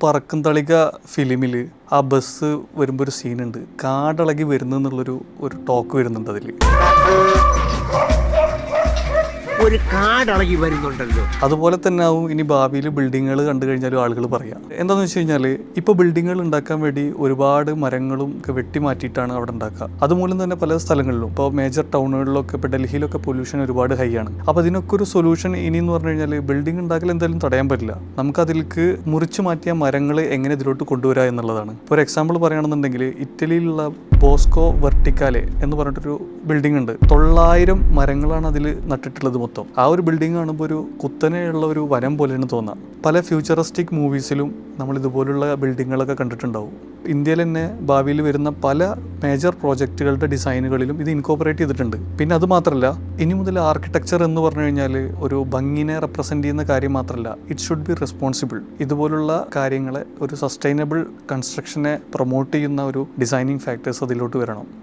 പറക്കും തളിക ഫിലിമിൽ ആ ബസ് വരുമ്പോൾ ഒരു സീനുണ്ട്, കാടിളകി വരുന്നു എന്നുള്ളൊരു ടോക്ക് വരുന്നുണ്ട് അതിൽ. ഒരു കാടളകി വരുന്നുണ്ടല്ലോ. അതുപോലെ തന്നെ ആവും ഇനി ഭാവിയിൽ ബിൽഡിങ്ങുകൾ കണ്ടു കഴിഞ്ഞാലും ആളുകൾ പറയാം. എന്താണെന്ന് വെച്ച് കഴിഞ്ഞാൽ ഇപ്പോൾ ബിൽഡിങ്ങുകൾ ഉണ്ടാക്കാൻ വേണ്ടി ഒരുപാട് മരങ്ങളും ഒക്കെ വെട്ടി മാറ്റിയിട്ടാണ് അവിടെ ഉണ്ടാക്കുക. അതുമൂലം തന്നെ പല സ്ഥലങ്ങളിലും ഇപ്പോൾ മേജർ ടൗണുകളിലൊക്കെ ഇപ്പോൾ ഡൽഹിയിലൊക്കെ പൊല്യൂഷൻ ഒരുപാട് ഹൈ ആണ്. അപ്പോൾ അതിനൊക്കെ ഒരു സൊല്യൂഷൻ ഇനി എന്ന് പറഞ്ഞു കഴിഞ്ഞാൽ ബിൽഡിംഗ് ഉണ്ടാക്കൽ എന്തായാലും തടയാൻ പറ്റില്ല. നമുക്ക് അതിലേക്ക് മുറിച്ചു മാറ്റിയ മരങ്ങൾ എങ്ങനെ ഇതിലോട്ട് കൊണ്ടുവരിക എന്നുള്ളതാണ്. ഇപ്പോൾ ഒരു എക്സാമ്പിൾ പറയുകയാണെന്നുണ്ടെങ്കിൽ ഇറ്റലിയിലുള്ള ബോസ്കോ വെർട്ടിക്കാലെ എന്ന് പറഞ്ഞിട്ടൊരു ബിൽഡിംഗ് ഉണ്ട്. 900 മരങ്ങളാണ് അതിൽ നട്ടിട്ടുള്ളത് മൊത്തം. ആ ഒരു ബിൽഡിംഗ് കാണുമ്പോൾ ഒരു കുത്തനെയുള്ള ഒരു വനം പോലെയാണ് തോന്നുക. പല ഫ്യൂച്ചറിസ്റ്റിക് മൂവീസിലും നമ്മൾ ഇതുപോലുള്ള ബിൽഡിങ്ങുകളൊക്കെ കണ്ടിട്ടുണ്ടാവും. ഇന്ത്യയിൽ തന്നെ ഭാവിയിൽ വരുന്ന പല മേജർ പ്രോജക്റ്റുകളുടെ ഡിസൈനുകളിലും ഇത് ഇൻകോപ്പറേറ്റ് ചെയ്തിട്ടുണ്ട്. പിന്നെ അത് മാത്രമല്ല, ഇനി മുതൽ ആർക്കിടെക്ചർ എന്ന് പറഞ്ഞു കഴിഞ്ഞാൽ ഒരു ഭംഗിനെ റെപ്രസെൻറ്റ് ചെയ്യുന്ന കാര്യം മാത്രമല്ല, ഇറ്റ് ഷുഡ് ബി റെസ്പോൺസിബിൾ. ഇതുപോലുള്ള കാര്യങ്ങളെ, ഒരു സസ്റ്റൈനബിൾ കൺസ്ട്രക്ഷനെ പ്രൊമോട്ട് ചെയ്യുന്ന ഒരു ഡിസൈനിങ് ഫാക്ടേഴ്സ് അതിലോട്ട് വരണം.